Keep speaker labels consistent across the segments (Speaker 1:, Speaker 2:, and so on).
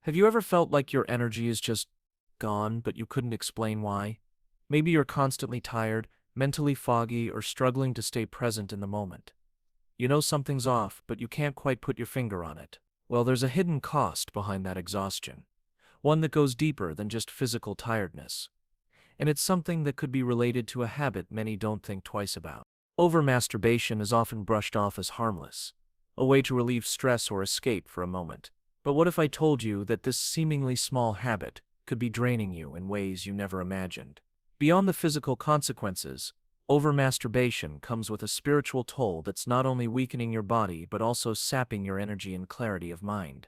Speaker 1: Have you ever felt like your energy is just gone, but you couldn't explain why? Maybe you're constantly tired, mentally foggy, or struggling to stay present in the moment. You know something's off, but you can't quite put your finger on it. Well, there's a hidden cost behind that exhaustion, one that goes deeper than just physical tiredness. And it's something that could be related to a habit many don't think twice about. Over-masturbation is often brushed off as harmless, a way to relieve stress or escape for a moment. But what if I told you that this seemingly small habit could be draining you in ways you never imagined? Beyond the physical consequences, over-masturbation comes with a spiritual toll that's not only weakening your body but also sapping your energy and clarity of mind.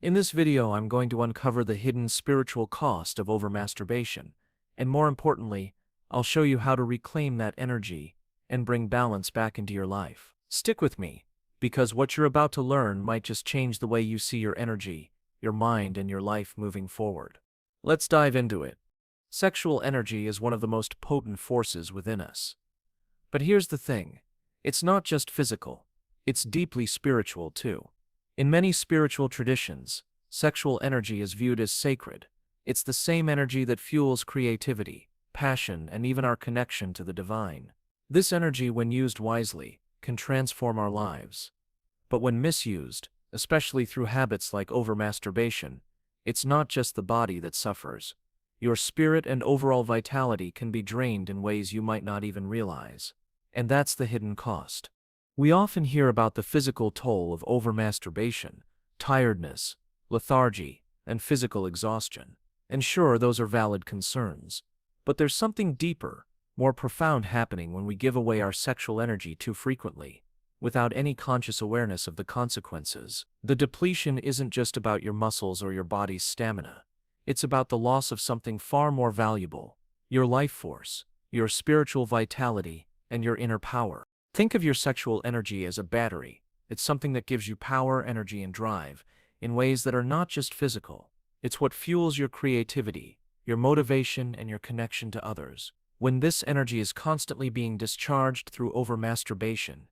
Speaker 1: In this video, I'm going to uncover the hidden spiritual cost of over-masturbation, and more importantly, I'll show you how to reclaim that energy and bring balance back into your life. Stick with me, because what you're about to learn might just change the way you see your energy, your mind, and your life moving forward. Let's dive into it. Sexual energy is one of the most potent forces within us. But here's the thing, it's not just physical, it's deeply spiritual too. In many spiritual traditions, sexual energy is viewed as sacred. It's the same energy that fuels creativity, passion, and even our connection to the divine. This energy, when used wisely, can transform our lives. But when misused, especially through habits like over-masturbation, it's not just the body that suffers. Your spirit and overall vitality can be drained in ways you might not even realize. And that's the hidden cost. We often hear about the physical toll of over-masturbation, tiredness, lethargy, and physical exhaustion. And sure, those are valid concerns. But there's something deeper, more profound happening when we give away our sexual energy too frequently, without any conscious awareness of the consequences. The depletion isn't just about your muscles or your body's stamina. It's about the loss of something far more valuable, your life force, your spiritual vitality, and your inner power. Think of your sexual energy as a battery. It's something that gives you power, energy, and drive in ways that are not just physical. It's what fuels your creativity, your motivation, and your connection to others. When this energy is constantly being discharged through over-masturbation,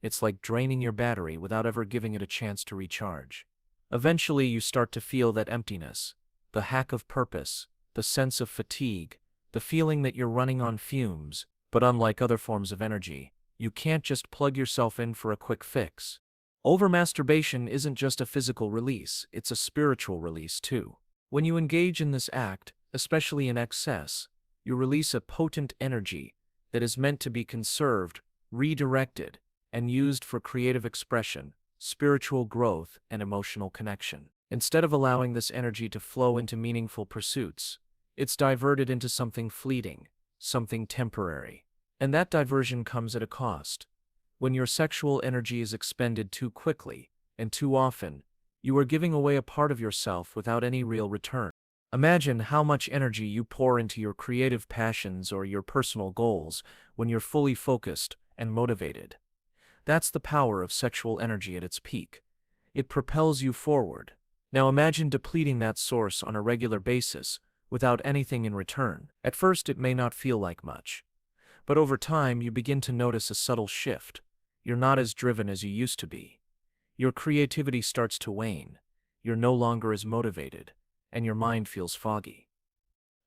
Speaker 1: it's like draining your battery without ever giving it a chance to recharge. Eventually, you start to feel that emptiness, the lack of purpose, the sense of fatigue, the feeling that you're running on fumes. But unlike other forms of energy, you can't just plug yourself in for a quick fix. Over-masturbation isn't just a physical release, it's a spiritual release too. When you engage in this act, especially in excess, you release a potent energy that is meant to be conserved, redirected, and used for creative expression, spiritual growth, and emotional connection. Instead of allowing this energy to flow into meaningful pursuits, it's diverted into something fleeting, something temporary. And that diversion comes at a cost. When your sexual energy is expended too quickly and too often, you are giving away a part of yourself without any real return. Imagine how much energy you pour into your creative passions or your personal goals when you're fully focused and motivated. That's the power of sexual energy at its peak. It propels you forward. Now imagine depleting that source on a regular basis without anything in return. At first, it may not feel like much. But over time, you begin to notice a subtle shift. You're not as driven as you used to be. Your creativity starts to wane. You're no longer as motivated, and your mind feels foggy.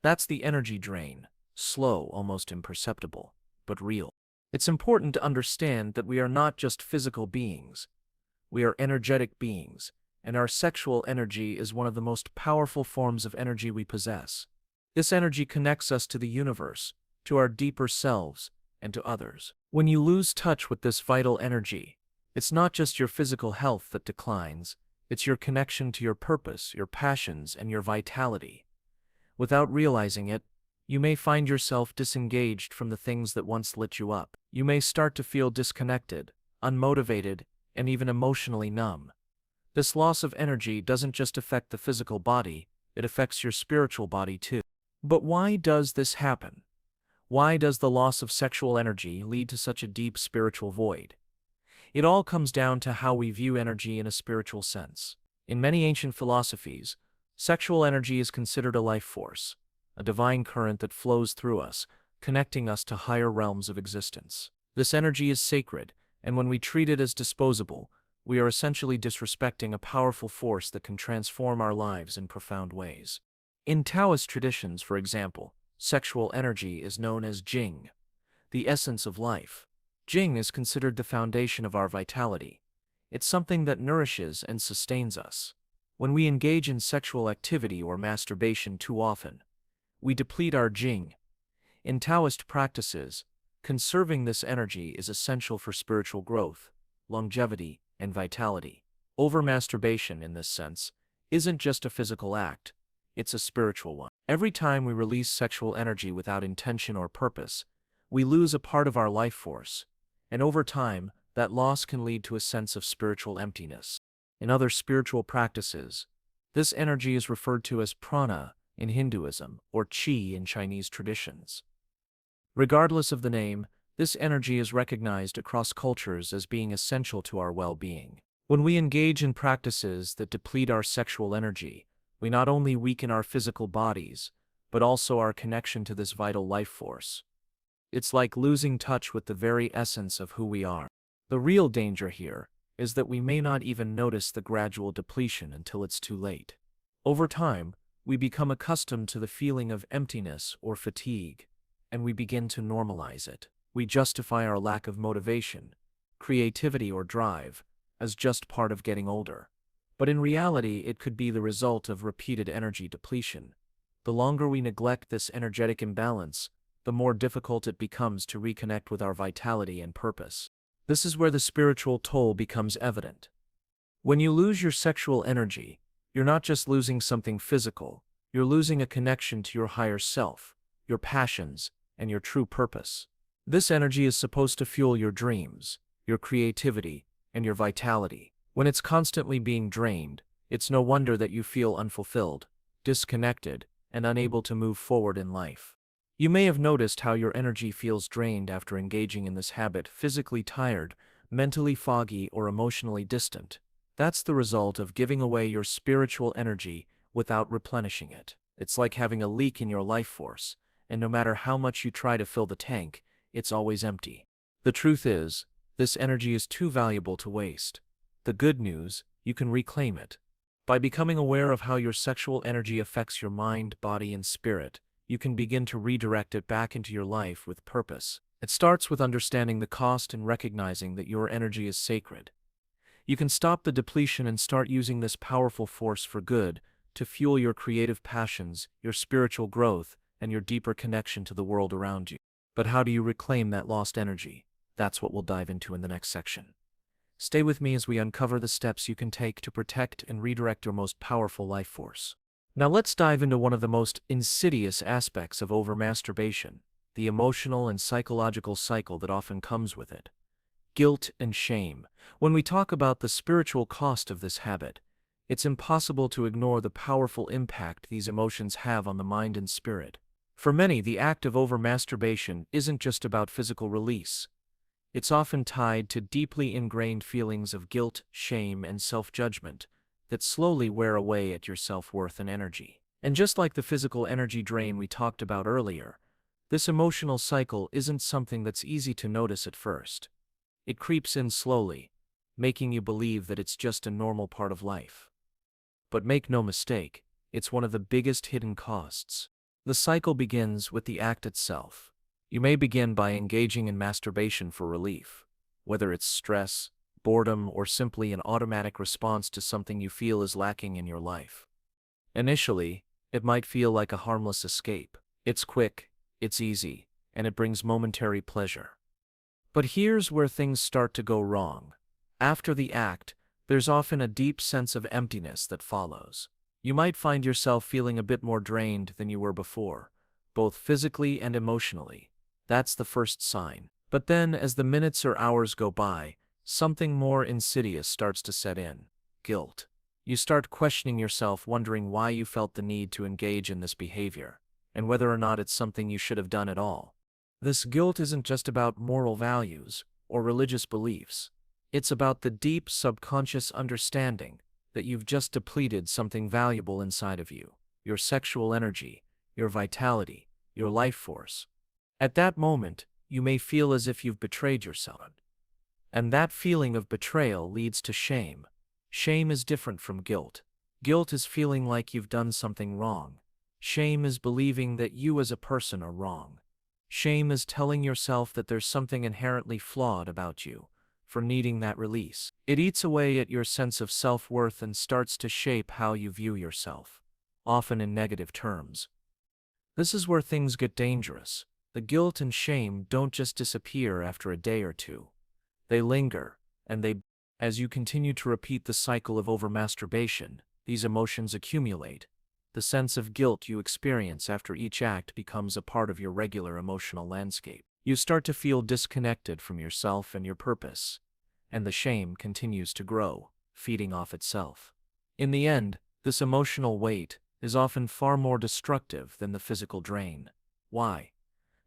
Speaker 1: That's the energy drain, slow, almost imperceptible, but real. It's important to understand that we are not just physical beings. We are energetic beings, and our sexual energy is one of the most powerful forms of energy we possess. This energy connects us to the universe, to our deeper selves, and to others. When you lose touch with this vital energy, it's not just your physical health that declines, it's your connection to your purpose, your passions, and your vitality. Without realizing it, you may find yourself disengaged from the things that once lit you up. You may start to feel disconnected, unmotivated, and even emotionally numb. This loss of energy doesn't just affect the physical body, it affects your spiritual body too. But why does this happen? Why does the loss of sexual energy lead to such a deep spiritual void? It all comes down to how we view energy in a spiritual sense. In many ancient philosophies, sexual energy is considered a life force, a divine current that flows through us, connecting us to higher realms of existence. This energy is sacred, and when we treat it as disposable, we are essentially disrespecting a powerful force that can transform our lives in profound ways. In Taoist traditions, for example, sexual energy is known as Jing, the essence of life. Jing is considered the foundation of our vitality. It's something that nourishes and sustains us. When we engage in sexual activity or masturbation too often, we deplete our Jing. In Taoist practices, conserving this energy is essential for spiritual growth, longevity, and vitality. Over-masturbation, in this sense, isn't just a physical act, it's a spiritual one. Every time we release sexual energy without intention or purpose, we lose a part of our life force, and over time, that loss can lead to a sense of spiritual emptiness. In other spiritual practices, this energy is referred to as prana in Hinduism or qi in Chinese traditions. Regardless of the name, this energy is recognized across cultures as being essential to our well-being. When we engage in practices that deplete our sexual energy, we not only weaken our physical bodies, but also our connection to this vital life force. It's like losing touch with the very essence of who we are. The real danger here is that we may not even notice the gradual depletion until it's too late. Over time, we become accustomed to the feeling of emptiness or fatigue, and we begin to normalize it. We justify our lack of motivation, creativity, or drive as just part of getting older. But in reality, it could be the result of repeated energy depletion. The longer we neglect this energetic imbalance, the more difficult it becomes to reconnect with our vitality and purpose. This is where the spiritual toll becomes evident. When you lose your sexual energy, you're not just losing something physical, you're losing a connection to your higher self, your passions, and your true purpose. This energy is supposed to fuel your dreams, your creativity, and your vitality. When it's constantly being drained, it's no wonder that you feel unfulfilled, disconnected, and unable to move forward in life. You may have noticed how your energy feels drained after engaging in this habit, physically tired, mentally foggy, or emotionally distant. That's the result of giving away your spiritual energy without replenishing it. It's like having a leak in your life force, and no matter how much you try to fill the tank, it's always empty. The truth is, this energy is too valuable to waste. The good news, you can reclaim it. By becoming aware of how your sexual energy affects your mind, body, and spirit, you can begin to redirect it back into your life with purpose. It starts with understanding the cost and recognizing that your energy is sacred. You can stop the depletion and start using this powerful force for good, to fuel your creative passions, your spiritual growth, and your deeper connection to the world around you. But how do you reclaim that lost energy? That's what we'll dive into in the next section. Stay with me as we uncover the steps you can take to protect and redirect your most powerful life force. Now let's dive into one of the most insidious aspects of over-masturbation, the emotional and psychological cycle that often comes with it. Guilt and shame. When we talk about the spiritual cost of this habit, it's impossible to ignore the powerful impact these emotions have on the mind and spirit. For many, the act of over-masturbation isn't just about physical release. It's often tied to deeply ingrained feelings of guilt, shame, and self-judgment that slowly wear away at your self-worth and energy. And just like the physical energy drain we talked about earlier, this emotional cycle isn't something that's easy to notice at first. It creeps in slowly, making you believe that it's just a normal part of life. But make no mistake, it's one of the biggest hidden costs. The cycle begins with the act itself. You may begin by engaging in masturbation for relief, whether it's stress, boredom, or simply an automatic response to something you feel is lacking in your life. Initially, it might feel like a harmless escape. It's quick, it's easy, and it brings momentary pleasure. But here's where things start to go wrong. After the act, there's often a deep sense of emptiness that follows. You might find yourself feeling a bit more drained than you were before, both physically and emotionally. That's the first sign. But then, as the minutes or hours go by, something more insidious starts to set in: guilt. You start questioning yourself, wondering why you felt the need to engage in this behavior, and whether or not it's something you should have done at all. This guilt isn't just about moral values or religious beliefs. It's about the deep subconscious understanding that you've just depleted something valuable inside of you: your sexual energy, your vitality, your life force. At that moment, you may feel as if you've betrayed yourself. And that feeling of betrayal leads to shame. Shame is different from guilt. Guilt is feeling like you've done something wrong. Shame is believing that you as a person are wrong. Shame is telling yourself that there's something inherently flawed about you, for needing that release. It eats away at your sense of self-worth and starts to shape how you view yourself, often in negative terms. This is where things get dangerous. The guilt and shame don't just disappear after a day or two. They linger, and as you continue to repeat the cycle of over-masturbation, these emotions accumulate. The sense of guilt you experience after each act becomes a part of your regular emotional landscape. You start to feel disconnected from yourself and your purpose, and the shame continues to grow, feeding off itself. In the end, this emotional weight is often far more destructive than the physical drain. Why?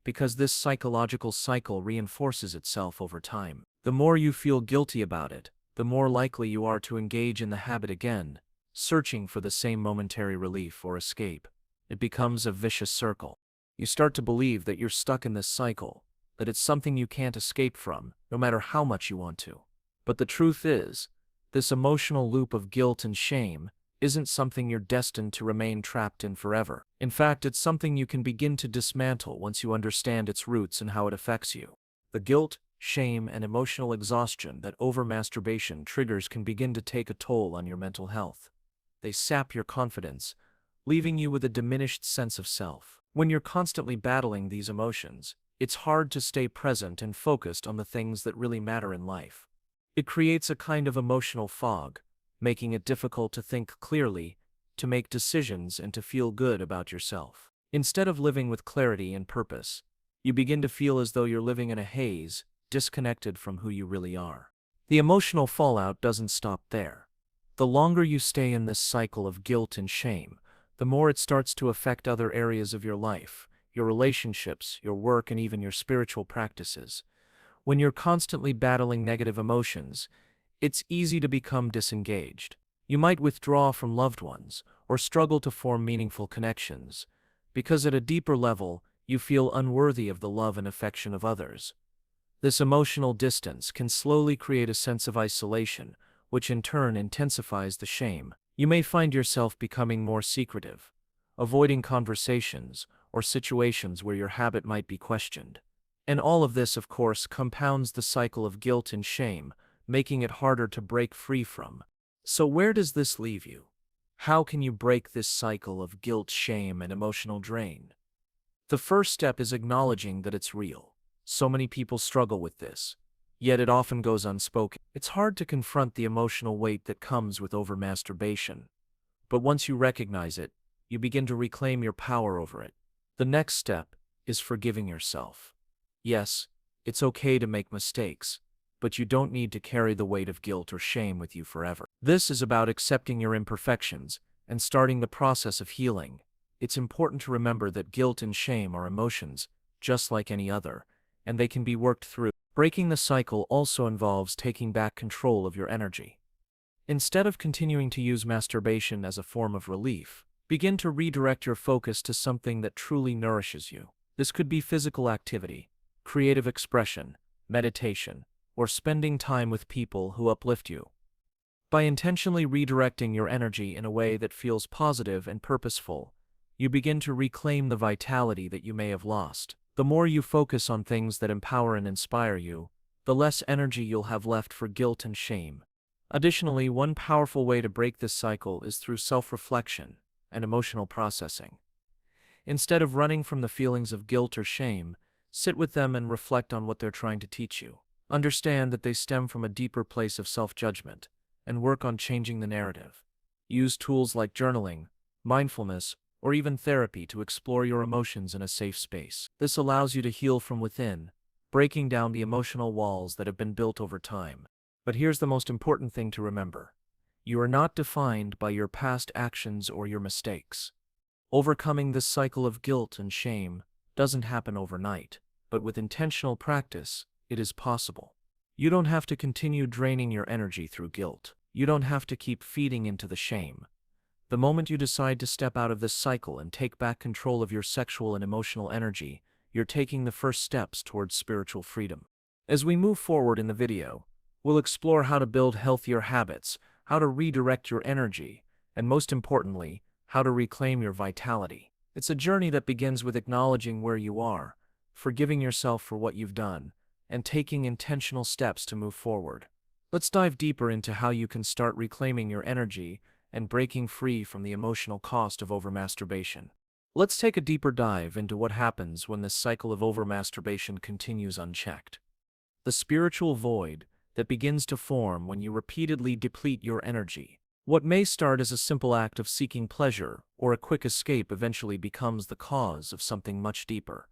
Speaker 1: Because this psychological cycle reinforces itself over time. The more you feel guilty about it, the more likely you are to engage in the habit again, searching for the same momentary relief or escape. It becomes a vicious circle. You start to believe that you're stuck in this cycle, that it's something you can't escape from, no matter how much you want to. But the truth is, this emotional loop of guilt and shame isn't something you're destined to remain trapped in forever. In fact, it's something you can begin to dismantle once you understand its roots and how it affects you. The guilt, shame, and emotional exhaustion that over-masturbation triggers can begin to take a toll on your mental health. They sap your confidence, leaving you with a diminished sense of self. When you're constantly battling these emotions, it's hard to stay present and focused on the things that really matter in life. It creates a kind of emotional fog, making it difficult to think clearly, to make decisions, and to feel good about yourself. Instead of living with clarity and purpose, you begin to feel as though you're living in a haze, disconnected from who you really are. The emotional fallout doesn't stop there. The longer you stay in this cycle of guilt and shame, the more it starts to affect other areas of your life, your relationships, your work, and even your spiritual practices. When you're constantly battling negative emotions, it's easy to become disengaged. You might withdraw from loved ones, or struggle to form meaningful connections, because at a deeper level, you feel unworthy of the love and affection of others. This emotional distance can slowly create a sense of isolation, which in turn intensifies the shame. You may find yourself becoming more secretive, avoiding conversations or situations where your habit might be questioned. And all of this, of course, compounds the cycle of guilt and shame, making it harder to break free from. So where does this leave you? How can you break this cycle of guilt, shame, and emotional drain? The first step is acknowledging that it's real. So many people struggle with this, yet it often goes unspoken. It's hard to confront the emotional weight that comes with over-masturbation. But once you recognize it, you begin to reclaim your power over it. The next step is forgiving yourself. Yes, it's okay to make mistakes, but you don't need to carry the weight of guilt or shame with you forever. This is about accepting your imperfections and starting the process of healing. It's important to remember that guilt and shame are emotions, just like any other, and they can be worked through. Breaking the cycle also involves taking back control of your energy. Instead of continuing to use masturbation as a form of relief, begin to redirect your focus to something that truly nourishes you. This could be physical activity, creative expression, meditation, or spending time with people who uplift you. By intentionally redirecting your energy in a way that feels positive and purposeful, you begin to reclaim the vitality that you may have lost. The more you focus on things that empower and inspire you, the less energy you'll have left for guilt and shame. Additionally, one powerful way to break this cycle is through self-reflection and emotional processing. Instead of running from the feelings of guilt or shame, sit with them and reflect on what they're trying to teach you. Understand that they stem from a deeper place of self-judgment, and work on changing the narrative. Use tools like journaling, mindfulness, or even therapy to explore your emotions in a safe space. This allows you to heal from within, breaking down the emotional walls that have been built over time. But here's the most important thing to remember. You are not defined by your past actions or your mistakes. Overcoming this cycle of guilt and shame doesn't happen overnight, but with intentional practice, it is possible. You don't have to continue draining your energy through guilt. You don't have to keep feeding into the shame. The moment you decide to step out of this cycle and take back control of your sexual and emotional energy, you're taking the first steps towards spiritual freedom. As we move forward in the video, We'll explore how to build healthier habits, how to redirect your energy, and most importantly, how to reclaim your vitality. It's a journey that begins with acknowledging where you are, forgiving yourself for what you've done, and taking intentional steps to move forward. Let's dive deeper into how you can start reclaiming your energy and breaking free from the emotional cost of overmasturbation. Let's take a deeper dive into what happens when this cycle of overmasturbation continues unchecked. The spiritual void that begins to form when you repeatedly deplete your energy. What may start as a simple act of seeking pleasure or a quick escape eventually becomes the cause of something much deeper,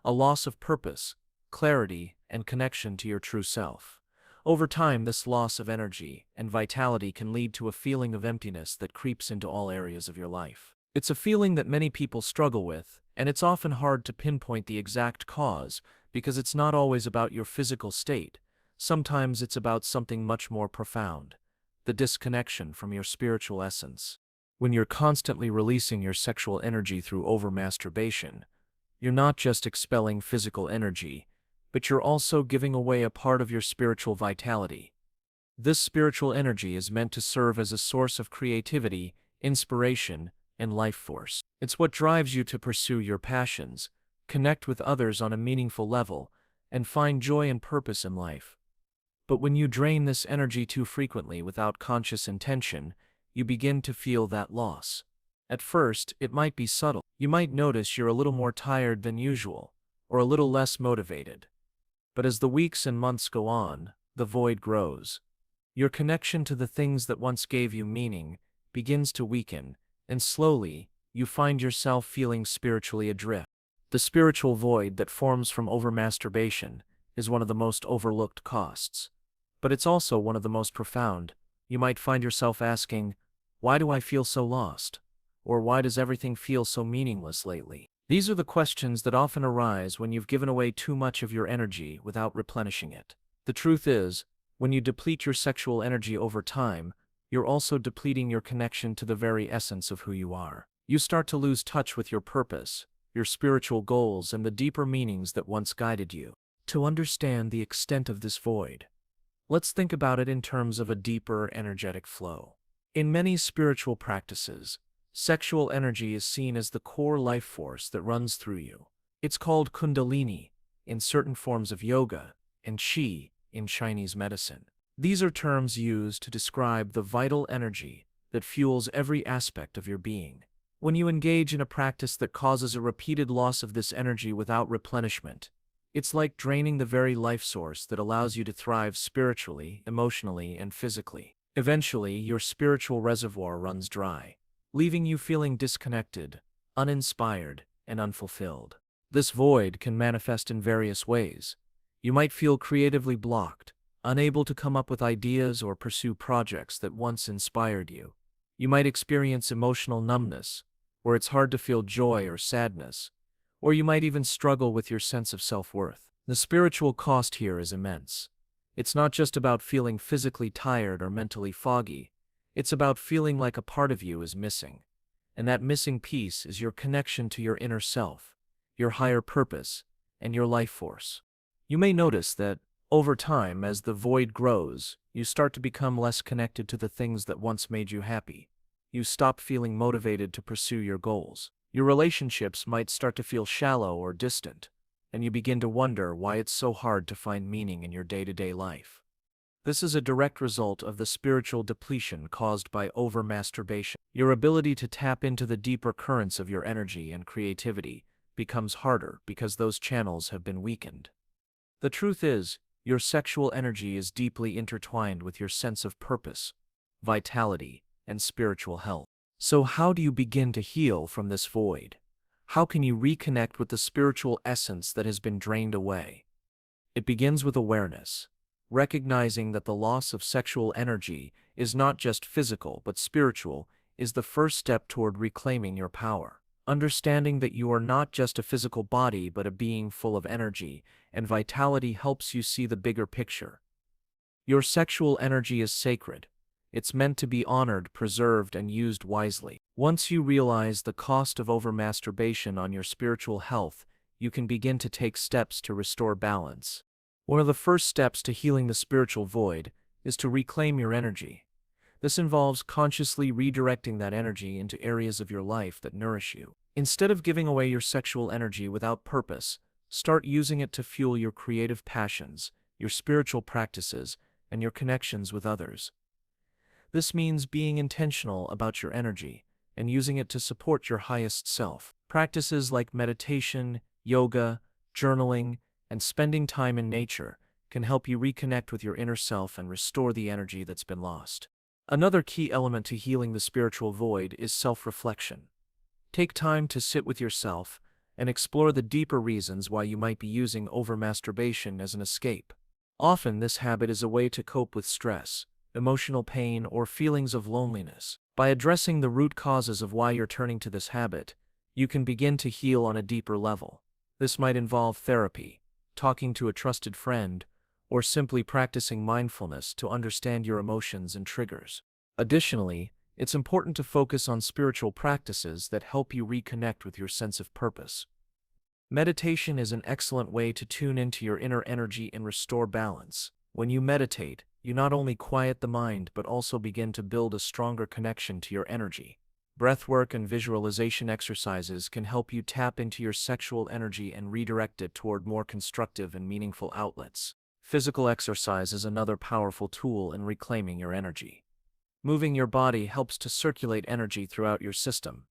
Speaker 1: a loss of purpose, clarity, and connection to your true self. Over time, this loss of energy and vitality can lead to a feeling of emptiness that creeps into all areas of your life. It's a feeling that many people struggle with, and it's often hard to pinpoint the exact cause because it's not always about your physical state. Sometimes it's about something much more profound, the disconnection from your spiritual essence. When you're constantly releasing your sexual energy through overmasturbation, you're not just expelling physical energy, but you're also giving away a part of your spiritual vitality. This spiritual energy is meant to serve as a source of creativity, inspiration, and life force. It's what drives you to pursue your passions, connect with others on a meaningful level, and find joy and purpose in life. But when you drain this energy too frequently without conscious intention, you begin to feel that loss. At first, it might be subtle. You might notice you're a little more tired than usual, or a little less motivated. But as the weeks and months go on, the void grows. Your connection to the things that once gave you meaning begins to weaken, and slowly, you find yourself feeling spiritually adrift. The spiritual void that forms from overmasturbation is one of the most overlooked costs. But it's also one of the most profound. You might find yourself asking, why do I feel so lost? Or why does everything feel so meaningless lately? These are the questions that often arise when you've given away too much of your energy without replenishing it. The truth is, when you deplete your sexual energy over time, you're also depleting your connection to the very essence of who you are. You start to lose touch with your purpose, your spiritual goals, and the deeper meanings that once guided you. To understand the extent of this void, let's think about it in terms of a deeper energetic flow. In many spiritual practices, sexual energy is seen as the core life force that runs through you. It's called Kundalini in certain forms of yoga and Qi in Chinese medicine. These are terms used to describe the vital energy that fuels every aspect of your being. When you engage in a practice that causes a repeated loss of this energy without replenishment, it's like draining the very life source that allows you to thrive spiritually, emotionally, and physically. Eventually, your spiritual reservoir runs dry, leaving you feeling disconnected, uninspired, and unfulfilled. This void can manifest in various ways. You might feel creatively blocked, unable to come up with ideas or pursue projects that once inspired you. You might experience emotional numbness, where it's hard to feel joy or sadness, or you might even struggle with your sense of self-worth. The spiritual cost here is immense. It's not just about feeling physically tired or mentally foggy. It's about feeling like a part of you is missing. And that missing piece is your connection to your inner self, your higher purpose, and your life force. You may notice that, over time, as the void grows, you start to become less connected to the things that once made you happy. You stop feeling motivated to pursue your goals. Your relationships might start to feel shallow or distant, and you begin to wonder why it's so hard to find meaning in your day-to-day life. This is a direct result of the spiritual depletion caused by overmasturbation. Your ability to tap into the deeper currents of your energy and creativity becomes harder because those channels have been weakened. The truth is, your sexual energy is deeply intertwined with your sense of purpose, vitality, and spiritual health. So how do you begin to heal from this void? How can you reconnect with the spiritual essence that has been drained away? It begins with awareness. Recognizing that the loss of sexual energy is not just physical but spiritual is the first step toward reclaiming your power. Understanding that you are not just a physical body but a being full of energy and vitality helps you see the bigger picture. Your sexual energy is sacred. It's meant to be honored, preserved, and used wisely. Once you realize the cost of overmasturbation on your spiritual health, you can begin to take steps to restore balance. One of the first steps to healing the spiritual void is to reclaim your energy. This involves consciously redirecting that energy into areas of your life that nourish you. Instead of giving away your sexual energy without purpose, start using it to fuel your creative passions, your spiritual practices, and your connections with others. This means being intentional about your energy and using it to support your highest self. Practices like meditation, yoga, journaling, and spending time in nature can help you reconnect with your inner self and restore the energy that's been lost. Another key element to healing the spiritual void is self-reflection. Take time to sit with yourself and explore the deeper reasons why you might be using over-masturbation as an escape. Often, this habit is a way to cope with stress, emotional pain, or feelings of loneliness. By addressing the root causes of why you're turning to this habit, you can begin to heal on a deeper level. This might involve therapy, talking to a trusted friend, or simply practicing mindfulness to understand your emotions and triggers. Additionally, it's important to focus on spiritual practices that help you reconnect with your sense of purpose. Meditation is an excellent way to tune into your inner energy and restore balance. When you meditate, you not only quiet the mind but also begin to build a stronger connection to your energy. Breathwork and visualization exercises can help you tap into your sexual energy and redirect it toward more constructive and meaningful outlets. Physical exercise is another powerful tool in reclaiming your energy. Moving your body helps to circulate energy throughout your system,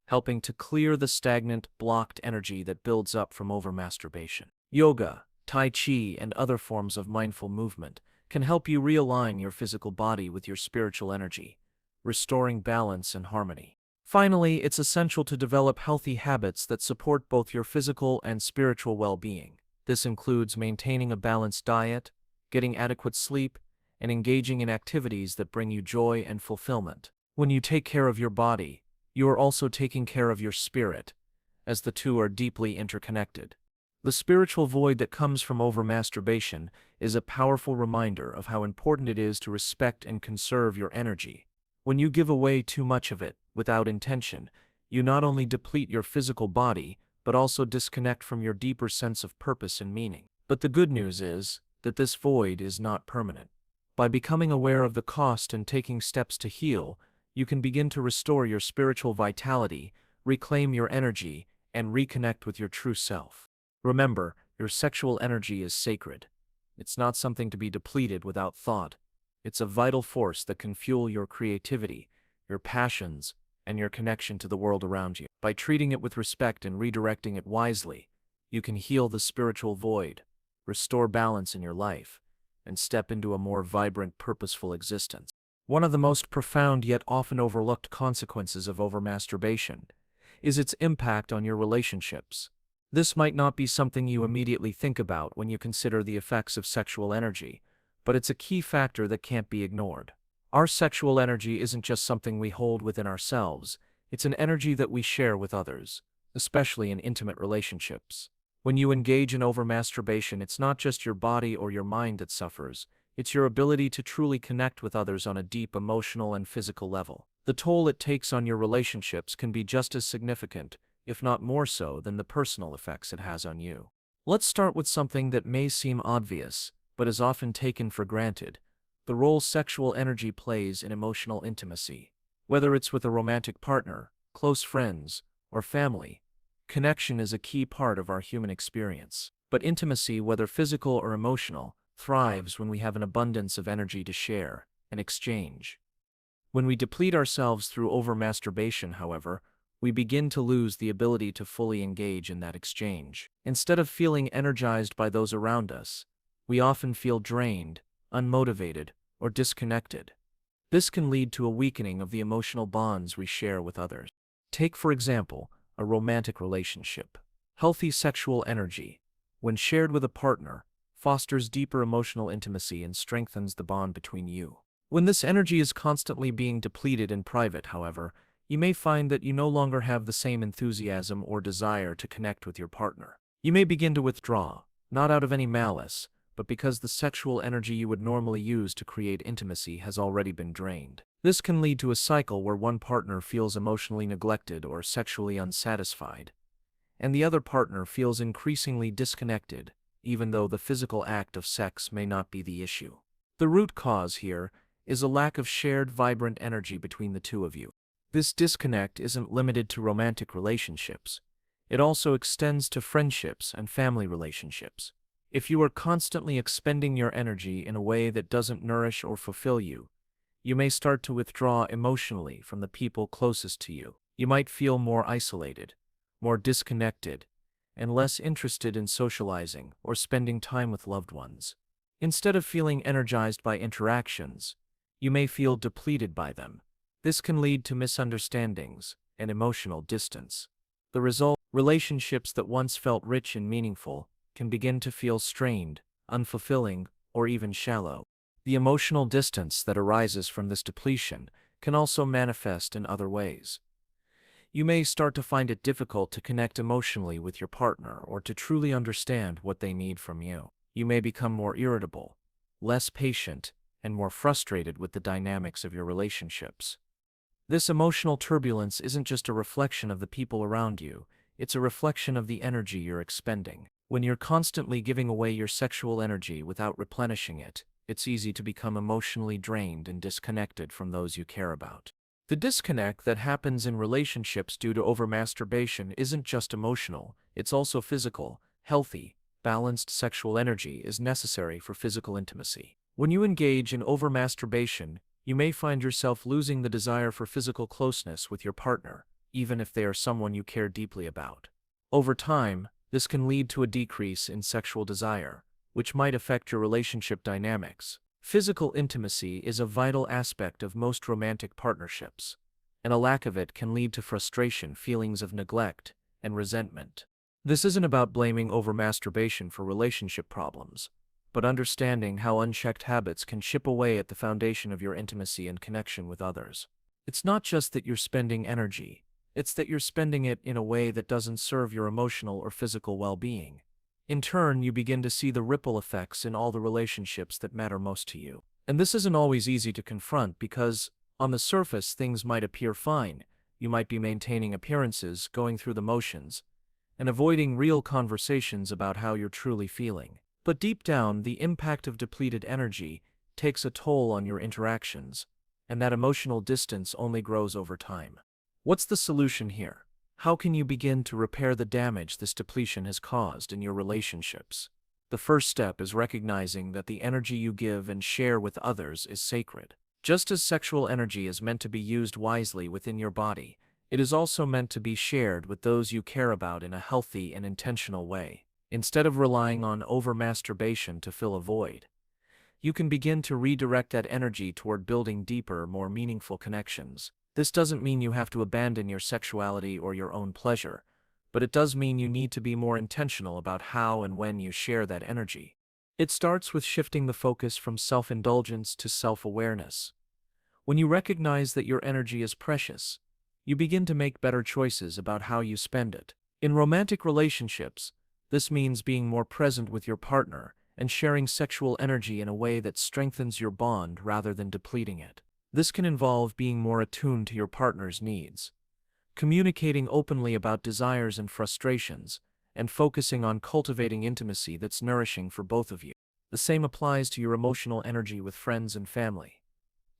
Speaker 1: helping to clear the stagnant, blocked energy that builds up from over-masturbation. Yoga, Tai Chi, and other forms of mindful movement can help you realign your physical body with your spiritual energy, restoring balance and harmony. Finally, it's essential to develop healthy habits that support both your physical and spiritual well-being. This includes maintaining a balanced diet, getting adequate sleep, and engaging in activities that bring you joy and fulfillment. When you take care of your body, you are also taking care of your spirit, as the two are deeply interconnected. The spiritual void that comes from over-masturbation is a powerful reminder of how important it is to respect and conserve your energy. When you give away too much of it, without intention, you not only deplete your physical body, but also disconnect from your deeper sense of purpose and meaning. But the good news is that this void is not permanent. By becoming aware of the cost and taking steps to heal, you can begin to restore your spiritual vitality, reclaim your energy, and reconnect with your true self. Remember, your sexual energy is sacred. It's not something to be depleted without thought. It's a vital force that can fuel your creativity, your passions, and your connection to the world around you. By treating it with respect and redirecting it wisely, you can heal the spiritual void, restore balance in your life, and step into a more vibrant, purposeful existence. One of the most profound yet often overlooked consequences of over-masturbation is its impact on your relationships. This might not be something you immediately think about when you consider the effects of sexual energy, but it's a key factor that can't be ignored. Our sexual energy isn't just something we hold within ourselves, it's an energy that we share with others, especially in intimate relationships. When you engage in over-masturbation, it's not just your body or your mind that suffers, it's your ability to truly connect with others on a deep emotional and physical level. The toll it takes on your relationships can be just as significant, if not more so, than the personal effects it has on you. Let's start with something that may seem obvious, but is often taken for granted: the role sexual energy plays in emotional intimacy. Whether it's with a romantic partner, close friends, or family, connection is a key part of our human experience. But intimacy, whether physical or emotional, thrives when we have an abundance of energy to share and exchange. When we deplete ourselves through over-masturbation, however, we begin to lose the ability to fully engage in that exchange. Instead of feeling energized by those around us, we often feel drained, unmotivated, or disconnected. This can lead to a weakening of the emotional bonds we share with others. Take, for example, a romantic relationship. Healthy sexual energy, when shared with a partner, fosters deeper emotional intimacy and strengthens the bond between you. When this energy is constantly being depleted in private, however, you may find that you no longer have the same enthusiasm or desire to connect with your partner. You may begin to withdraw, not out of any malice, but because the sexual energy you would normally use to create intimacy has already been drained. This can lead to a cycle where one partner feels emotionally neglected or sexually unsatisfied, and the other partner feels increasingly disconnected, even though the physical act of sex may not be the issue. The root cause here is a lack of shared vibrant energy between the two of you. This disconnect isn't limited to romantic relationships. It also extends to friendships and family relationships. If you are constantly expending your energy in a way that doesn't nourish or fulfill you, you may start to withdraw emotionally from the people closest to you. You might feel more isolated, more disconnected, and less interested in socializing or spending time with loved ones. Instead of feeling energized by interactions, you may feel depleted by them. This can lead to misunderstandings and emotional distance. The result, relationships that once felt rich and meaningful can begin to feel strained, unfulfilling, or even shallow. The emotional distance that arises from this depletion can also manifest in other ways. You may start to find it difficult to connect emotionally with your partner or to truly understand what they need from you. You may become more irritable, less patient, and more frustrated with the dynamics of your relationships. This emotional turbulence isn't just a reflection of the people around you, it's a reflection of the energy you're expending. When you're constantly giving away your sexual energy without replenishing it, it's easy to become emotionally drained and disconnected from those you care about. The disconnect that happens in relationships due to over-masturbation isn't just emotional, it's also physical. Healthy, balanced sexual energy is necessary for physical intimacy. When you engage in over-masturbation, you may find yourself losing the desire for physical closeness with your partner, even if they are someone you care deeply about. Over time, this can lead to a decrease in sexual desire, which might affect your relationship dynamics. Physical intimacy is a vital aspect of most romantic partnerships, and a lack of it can lead to frustration, feelings of neglect, and resentment. This isn't about blaming over-masturbation for relationship problems, but understanding how unchecked habits can chip away at the foundation of your intimacy and connection with others. It's not just that you're spending energy, it's that you're spending it in a way that doesn't serve your emotional or physical well-being. In turn, you begin to see the ripple effects in all the relationships that matter most to you. And this isn't always easy to confront because, on the surface, things might appear fine. You might be maintaining appearances, going through the motions, and avoiding real conversations about how you're truly feeling. But deep down, the impact of depleted energy takes a toll on your interactions, and that emotional distance only grows over time. What's the solution here? How can you begin to repair the damage this depletion has caused in your relationships? The first step is recognizing that the energy you give and share with others is sacred. Just as sexual energy is meant to be used wisely within your body, it is also meant to be shared with those you care about in a healthy and intentional way. Instead of relying on over-masturbation to fill a void, you can begin to redirect that energy toward building deeper, more meaningful connections. This doesn't mean you have to abandon your sexuality or your own pleasure, but it does mean you need to be more intentional about how and when you share that energy. It starts with shifting the focus from self-indulgence to self-awareness. When you recognize that your energy is precious, you begin to make better choices about how you spend it. In romantic relationships, this means being more present with your partner and sharing sexual energy in a way that strengthens your bond rather than depleting it. This can involve being more attuned to your partner's needs, communicating openly about desires and frustrations, and focusing on cultivating intimacy that's nourishing for both of you. The same applies to your emotional energy with friends and family.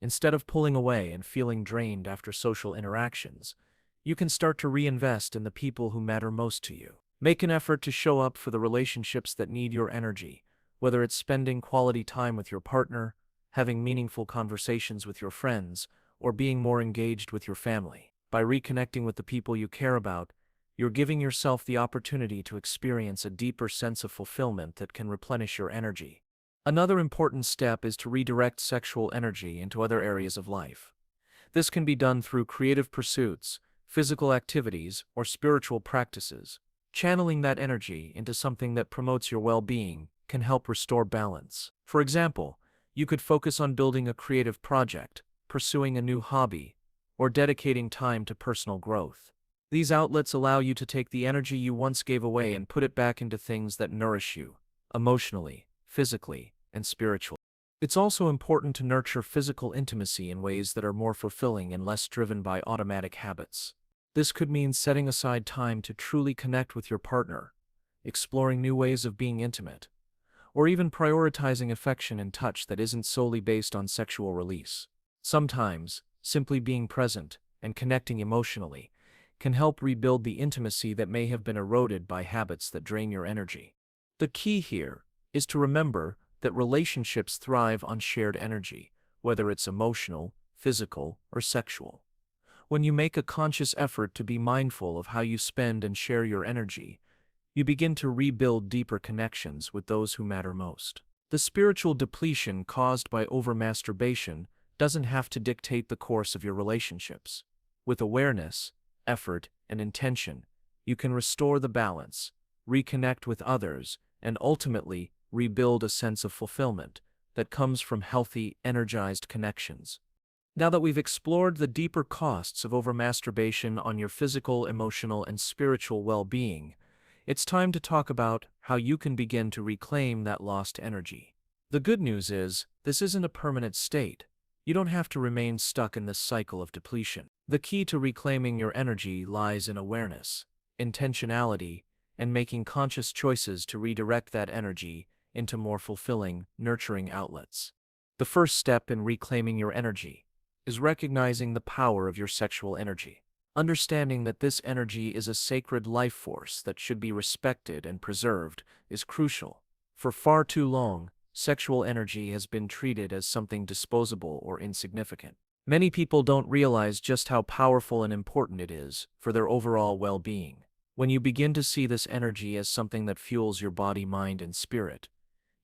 Speaker 1: Instead of pulling away and feeling drained after social interactions, you can start to reinvest in the people who matter most to you. Make an effort to show up for the relationships that need your energy, whether it's spending quality time with your partner, having meaningful conversations with your friends, or being more engaged with your family. By reconnecting with the people you care about, you're giving yourself the opportunity to experience a deeper sense of fulfillment that can replenish your energy. Another important step is to redirect sexual energy into other areas of life. This can be done through creative pursuits, physical activities, or spiritual practices. Channeling that energy into something that promotes your well-being can help restore balance. For example, you could focus on building a creative project, pursuing a new hobby, or dedicating time to personal growth. These outlets allow you to take the energy you once gave away and put it back into things that nourish you, emotionally, physically, and spiritually. It's also important to nurture physical intimacy in ways that are more fulfilling and less driven by automatic habits. This could mean setting aside time to truly connect with your partner, exploring new ways of being intimate, or even prioritizing affection and touch that isn't solely based on sexual release. Sometimes, simply being present and connecting emotionally can help rebuild the intimacy that may have been eroded by habits that drain your energy. The key here is to remember that relationships thrive on shared energy, whether it's emotional, physical, or sexual. When you make a conscious effort to be mindful of how you spend and share your energy, you begin to rebuild deeper connections with those who matter most. The spiritual depletion caused by over-masturbation doesn't have to dictate the course of your relationships. With awareness, effort, and intention, you can restore the balance, reconnect with others, and ultimately rebuild a sense of fulfillment that comes from healthy, energized connections. Now that we've explored the deeper costs of over-masturbation on your physical, emotional, and spiritual well-being, it's time to talk about how you can begin to reclaim that lost energy. The good news is, this isn't a permanent state. You don't have to remain stuck in this cycle of depletion. The key to reclaiming your energy lies in awareness, intentionality, and making conscious choices to redirect that energy into more fulfilling, nurturing outlets. The first step in reclaiming your energy is recognizing the power of your sexual energy. Understanding that this energy is a sacred life force that should be respected and preserved is crucial. For far too long, sexual energy has been treated as something disposable or insignificant. Many people don't realize just how powerful and important it is for their overall well-being. When you begin to see this energy as something that fuels your body, mind, and spirit,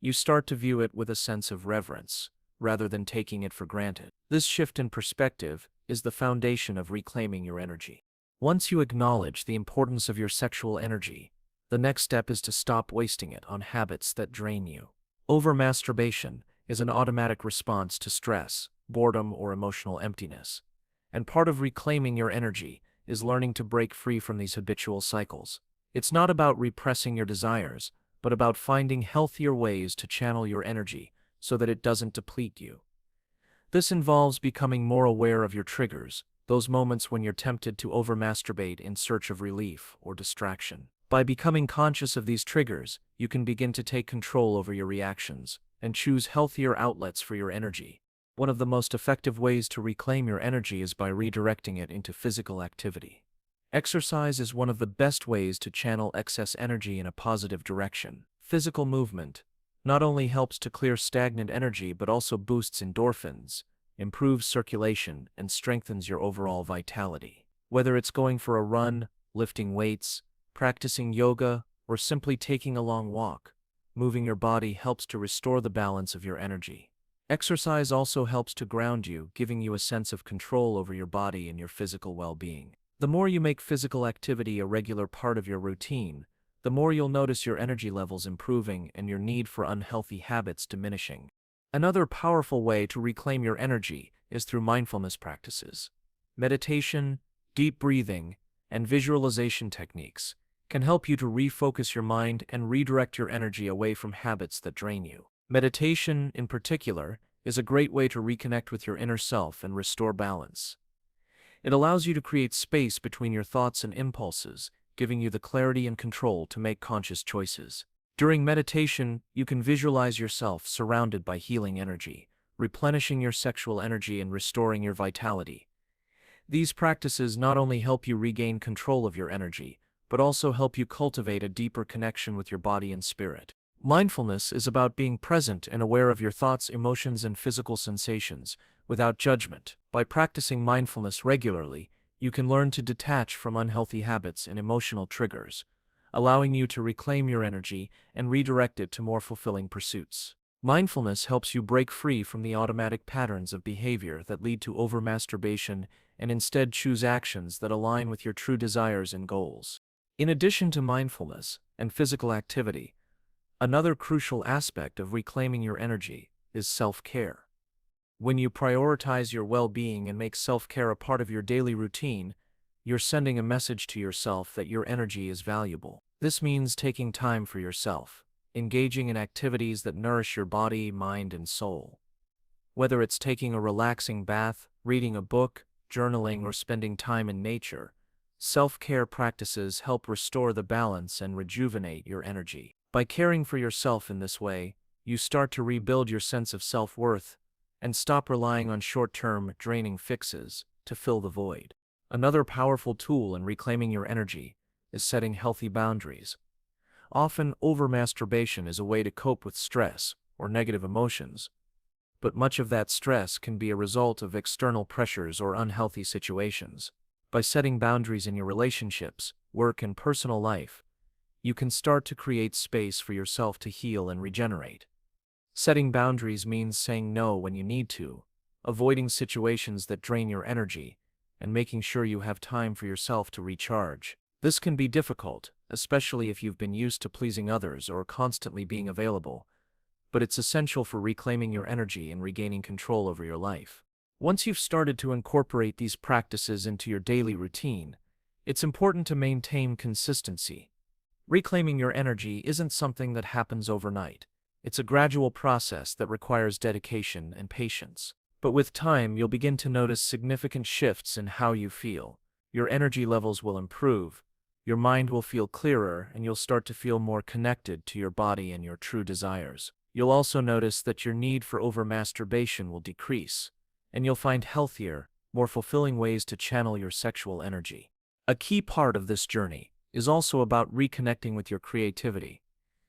Speaker 1: you start to view it with a sense of reverence, rather than taking it for granted. This shift in perspective is the foundation of reclaiming your energy. Once you acknowledge the importance of your sexual energy, the next step is to stop wasting it on habits that drain you. Over-masturbation is an automatic response to stress, boredom, or emotional emptiness. And part of reclaiming your energy is learning to break free from these habitual cycles. It's not about repressing your desires, but about finding healthier ways to channel your energy so that it doesn't deplete you. This involves becoming more aware of your triggers, those moments when you're tempted to over-masturbate in search of relief or distraction. By becoming conscious of these triggers, you can begin to take control over your reactions and choose healthier outlets for your energy. One of the most effective ways to reclaim your energy is by redirecting it into physical activity. Exercise is one of the best ways to channel excess energy in a positive direction. Physical movement not only helps to clear stagnant energy but also boosts endorphins, improves circulation, and strengthens your overall vitality. Whether it's going for a run, lifting weights, practicing yoga, or simply taking a long walk, moving your body helps to restore the balance of your energy. Exercise also helps to ground you, giving you a sense of control over your body and your physical well-being. The more you make physical activity a regular part of your routine, the more you'll notice your energy levels improving and your need for unhealthy habits diminishing. Another powerful way to reclaim your energy is through mindfulness practices. Meditation, deep breathing, and visualization techniques can help you to refocus your mind and redirect your energy away from habits that drain you. Meditation, in particular, is a great way to reconnect with your inner self and restore balance. It allows you to create space between your thoughts and impulses, giving you the clarity and control to make conscious choices. During meditation, you can visualize yourself surrounded by healing energy, replenishing your sexual energy and restoring your vitality. These practices not only help you regain control of your energy, but also help you cultivate a deeper connection with your body and spirit. Mindfulness is about being present and aware of your thoughts, emotions, and physical sensations, without judgment. By practicing mindfulness regularly, you can learn to detach from unhealthy habits and emotional triggers, allowing you to reclaim your energy and redirect it to more fulfilling pursuits. Mindfulness helps you break free from the automatic patterns of behavior that lead to over-masturbation and instead choose actions that align with your true desires and goals. In addition to mindfulness and physical activity, another crucial aspect of reclaiming your energy is self-care. When you prioritize your well-being and make self-care a part of your daily routine, you're sending a message to yourself that your energy is valuable. This means taking time for yourself, engaging in activities that nourish your body, mind, and soul. Whether it's taking a relaxing bath, reading a book, journaling, or spending time in nature, Self-care practices help restore the balance and rejuvenate your energy. By caring for yourself in this way, you start to rebuild your sense of self-worth and stop relying on short-term, draining fixes to fill the void. Another powerful tool in reclaiming your energy is setting healthy boundaries. Often, over-masturbation is a way to cope with stress or negative emotions, but much of that stress can be a result of external pressures or unhealthy situations. By setting boundaries in your relationships, work, and personal life, you can start to create space for yourself to heal and regenerate. Setting boundaries means saying no when you need to, avoiding situations that drain your energy, and making sure you have time for yourself to recharge. This can be difficult, especially if you've been used to pleasing others or constantly being available, but it's essential for reclaiming your energy and regaining control over your life. Once you've started to incorporate these practices into your daily routine, it's important to maintain consistency. Reclaiming your energy isn't something that happens overnight. It's a gradual process that requires dedication and patience. But with time, you'll begin to notice significant shifts in how you feel. Your energy levels will improve, your mind will feel clearer, and you'll start to feel more connected to your body and your true desires. You'll also notice that your need for over-masturbation will decrease, and you'll find healthier, more fulfilling ways to channel your sexual energy. A key part of this journey is also about reconnecting with your creativity.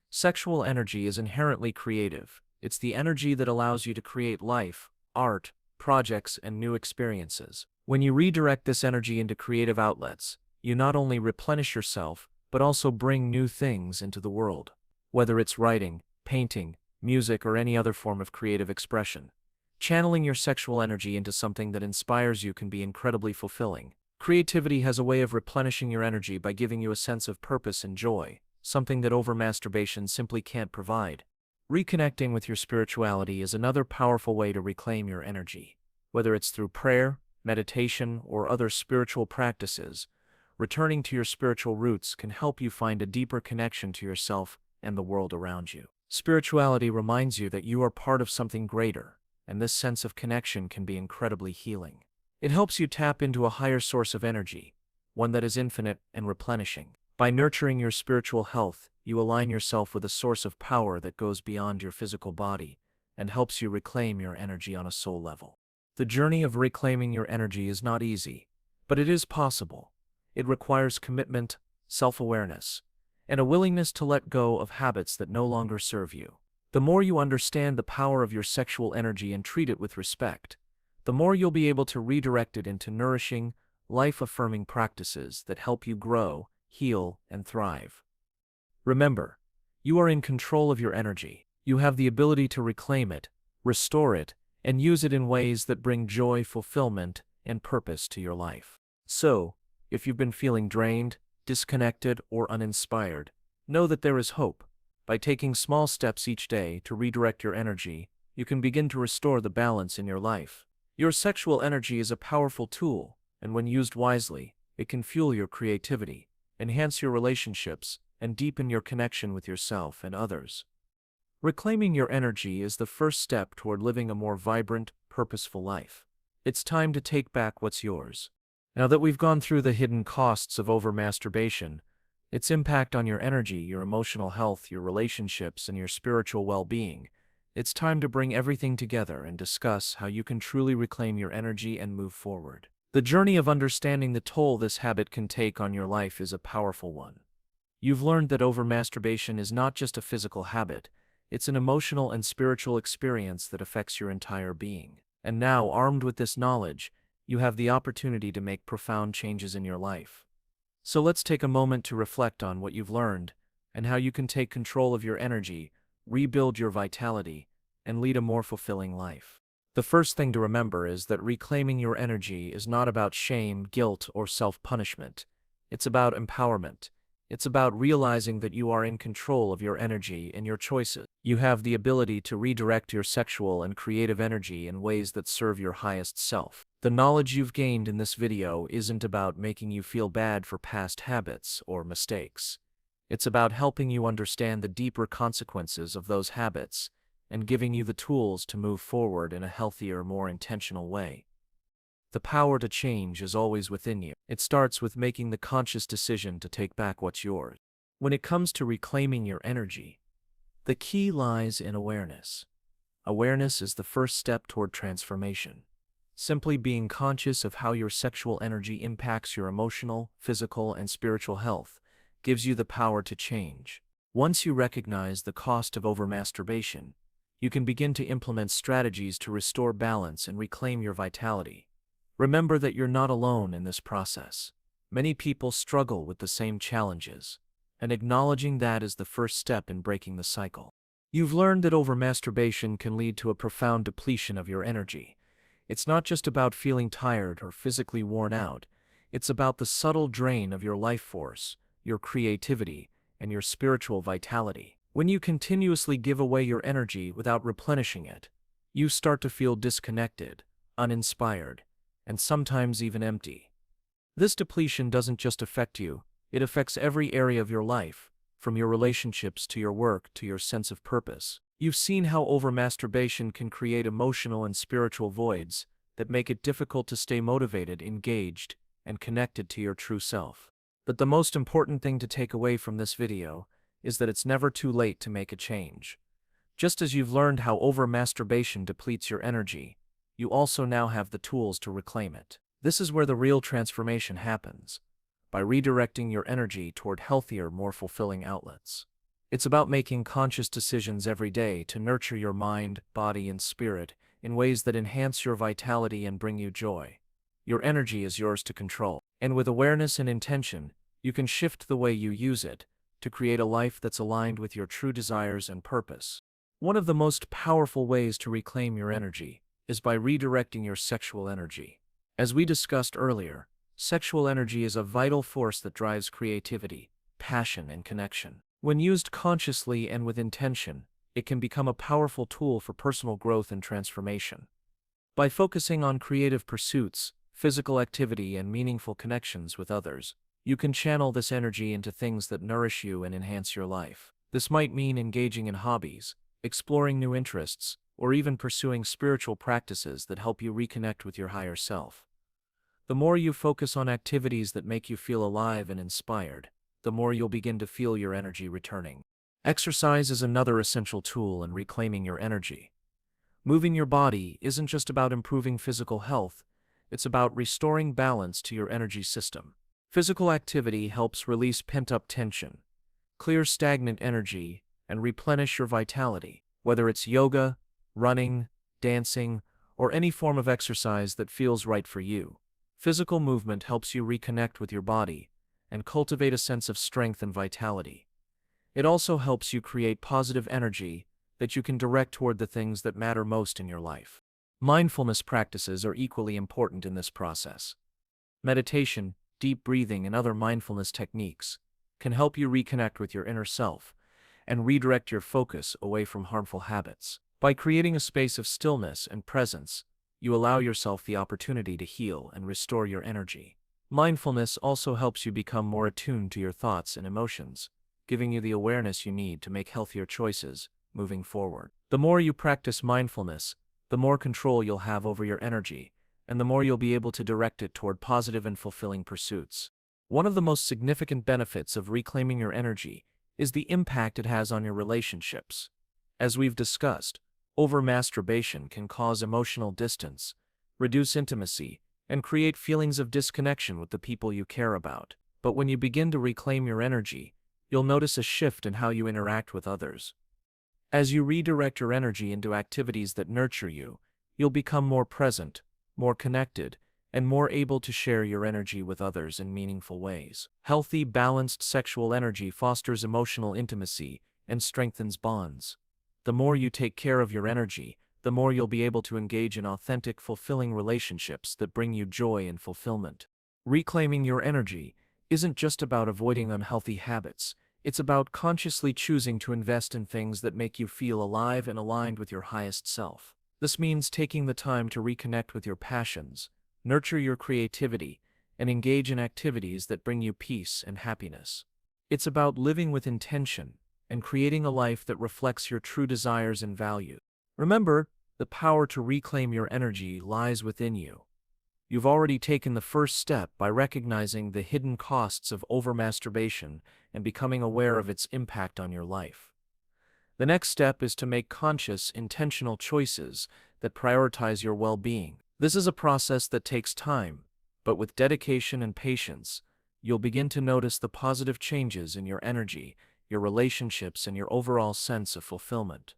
Speaker 1: Sexual energy is inherently creative. It's the energy that allows you to create life, art, projects, and new experiences. When you redirect this energy into creative outlets, you not only replenish yourself, but also bring new things into the world. Whether it's writing, painting, music, or any other form of creative expression, channeling your sexual energy into something that inspires you can be incredibly fulfilling. Creativity has a way of replenishing your energy by giving you a sense of purpose and joy, something that over-masturbation simply can't provide. Reconnecting with your spirituality is another powerful way to reclaim your energy. Whether it's through prayer, meditation, or other spiritual practices, returning to your spiritual roots can help you find a deeper connection to yourself and the world around you. Spirituality reminds you that you are part of something greater, and this sense of connection can be incredibly healing. It helps you tap into a higher source of energy, one that is infinite and replenishing. By nurturing your spiritual health, you align yourself with a source of power that goes beyond your physical body and helps you reclaim your energy on a soul level. The journey of reclaiming your energy is not easy, but it is possible. It requires commitment, self-awareness, and a willingness to let go of habits that no longer serve you. The more you understand the power of your sexual energy and treat it with respect, the more you'll be able to redirect it into nourishing, life-affirming practices that help you grow, heal, and thrive. Remember, you are in control of your energy. You have the ability to reclaim it, restore it, and use it in ways that bring joy, fulfillment, and purpose to your life. So, if you've been feeling drained, disconnected, or uninspired, know that there is hope. By taking small steps each day to redirect your energy, you can begin to restore the balance in your life. Your sexual energy is a powerful tool, and when used wisely, it can fuel your creativity, enhance your relationships, and deepen your connection with yourself and others. Reclaiming your energy is the first step toward living a more vibrant, purposeful life. It's time to take back what's yours. Now that we've gone through the hidden costs of over-masturbation, its impact on your energy, your emotional health, your relationships, and your spiritual well-being, it's time to bring everything together and discuss how you can truly reclaim your energy and move forward. The journey of understanding the toll this habit can take on your life is a powerful one. You've learned that over-masturbation is not just a physical habit, it's an emotional and spiritual experience that affects your entire being. And now, armed with this knowledge, you have the opportunity to make profound changes in your life. So let's take a moment to reflect on what you've learned and how you can take control of your energy, rebuild your vitality, and lead a more fulfilling life. The first thing to remember is that reclaiming your energy is not about shame, guilt, or self-punishment. It's about empowerment. It's about realizing that you are in control of your energy and your choices. You have the ability to redirect your sexual and creative energy in ways that serve your highest self. The knowledge you've gained in this video isn't about making you feel bad for past habits or mistakes. It's about helping you understand the deeper consequences of those habits and giving you the tools to move forward in a healthier, more intentional way. The power to change is always within you. It starts with making the conscious decision to take back what's yours. When it comes to reclaiming your energy, the key lies in awareness. Awareness is the first step toward transformation. Simply being conscious of how your sexual energy impacts your emotional, physical, and spiritual health gives you the power to change. Once you recognize the cost of over-masturbation, you can begin to implement strategies to restore balance and reclaim your vitality. Remember that you're not alone in this process. Many people struggle with the same challenges, and acknowledging that is the first step in breaking the cycle. You've learned that over-masturbation can lead to a profound depletion of your energy. It's not just about feeling tired or physically worn out. It's about the subtle drain of your life force, your creativity, and your spiritual vitality. When you continuously give away your energy without replenishing it, you start to feel disconnected, uninspired, and sometimes even empty. This depletion doesn't just affect you, it affects every area of your life, from your relationships to your work to your sense of purpose. You've seen how over-masturbation can create emotional and spiritual voids that make it difficult to stay motivated, engaged, and connected to your true self. But the most important thing to take away from this video is that it's never too late to make a change. Just as you've learned how over-masturbation depletes your energy, you also now have the tools to reclaim it. This is where the real transformation happens, by redirecting your energy toward healthier, more fulfilling outlets. It's about making conscious decisions every day to nurture your mind, body, and spirit in ways that enhance your vitality and bring you joy. Your energy is yours to control, and with awareness and intention, you can shift the way you use it to create a life that's aligned with your true desires and purpose. One of the most powerful ways to reclaim your energy is by redirecting your sexual energy. As we discussed earlier, sexual energy is a vital force that drives creativity, passion, and connection. When used consciously and with intention, it can become a powerful tool for personal growth and transformation. By focusing on creative pursuits, physical activity, and meaningful connections with others, you can channel this energy into things that nourish you and enhance your life. This might mean engaging in hobbies, exploring new interests, or even pursuing spiritual practices that help you reconnect with your higher self. The more you focus on activities that make you feel alive and inspired, the more you'll begin to feel your energy returning. Exercise is another essential tool in reclaiming your energy. Moving your body isn't just about improving physical health, it's about restoring balance to your energy system. Physical activity helps release pent-up tension, clear stagnant energy, and replenish your vitality. Whether it's yoga, running, dancing, or any form of exercise that feels right for you, physical movement helps you reconnect with your body and cultivate a sense of strength and vitality. It also helps you create positive energy that you can direct toward the things that matter most in your life. Mindfulness practices are equally important in this process. Meditation, deep breathing, and other mindfulness techniques can help you reconnect with your inner self and redirect your focus away from harmful habits. By creating a space of stillness and presence, you allow yourself the opportunity to heal and restore your energy. Mindfulness also helps you become more attuned to your thoughts and emotions, giving you the awareness you need to make healthier choices moving forward. The more you practice mindfulness, the more control you'll have over your energy, and the more you'll be able to direct it toward positive and fulfilling pursuits. One of the most significant benefits of reclaiming your energy is the impact it has on your relationships. As we've discussed, over-masturbation can cause emotional distance, reduce intimacy, and create feelings of disconnection with the people you care about. But when you begin to reclaim your energy, you'll notice a shift in how you interact with others. As you redirect your energy into activities that nurture you, you'll become more present, more connected, and more able to share your energy with others in meaningful ways. Healthy, balanced sexual energy fosters emotional intimacy and strengthens bonds. The more you take care of your energy, the more you'll be able to engage in authentic, fulfilling relationships that bring you joy and fulfillment. Reclaiming your energy isn't just about avoiding unhealthy habits. It's about consciously choosing to invest in things that make you feel alive and aligned with your highest self. This means taking the time to reconnect with your passions, nurture your creativity, and engage in activities that bring you peace and happiness. It's about living with intention and creating a life that reflects your true desires and values. Remember, the power to reclaim your energy lies within you. You've already taken the first step by recognizing the hidden costs of over-masturbation and becoming aware of its impact on your life. The next step is to make conscious, intentional choices that prioritize your well-being. This is a process that takes time, but with dedication and patience, you'll begin to notice the positive changes in your energy, your relationships, and your overall sense of fulfillment.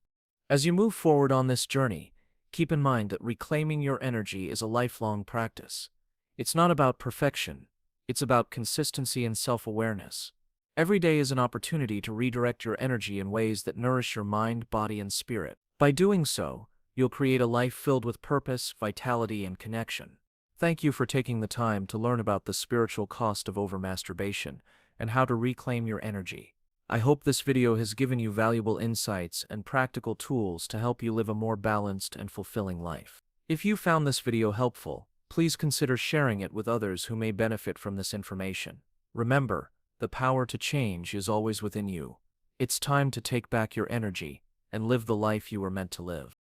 Speaker 1: As you move forward on this journey, keep in mind that reclaiming your energy is a lifelong practice. It's not about perfection, it's about consistency and self-awareness. Every day is an opportunity to redirect your energy in ways that nourish your mind, body, and spirit. By doing so, you'll create a life filled with purpose, vitality, and connection. Thank you for taking the time to learn about the spiritual cost of overmasturbation and how to reclaim your energy. I hope this video has given you valuable insights and practical tools to help you live a more balanced and fulfilling life. If you found this video helpful, please consider sharing it with others who may benefit from this information. Remember, the power to change is always within you. It's time to take back your energy and live the life you were meant to live.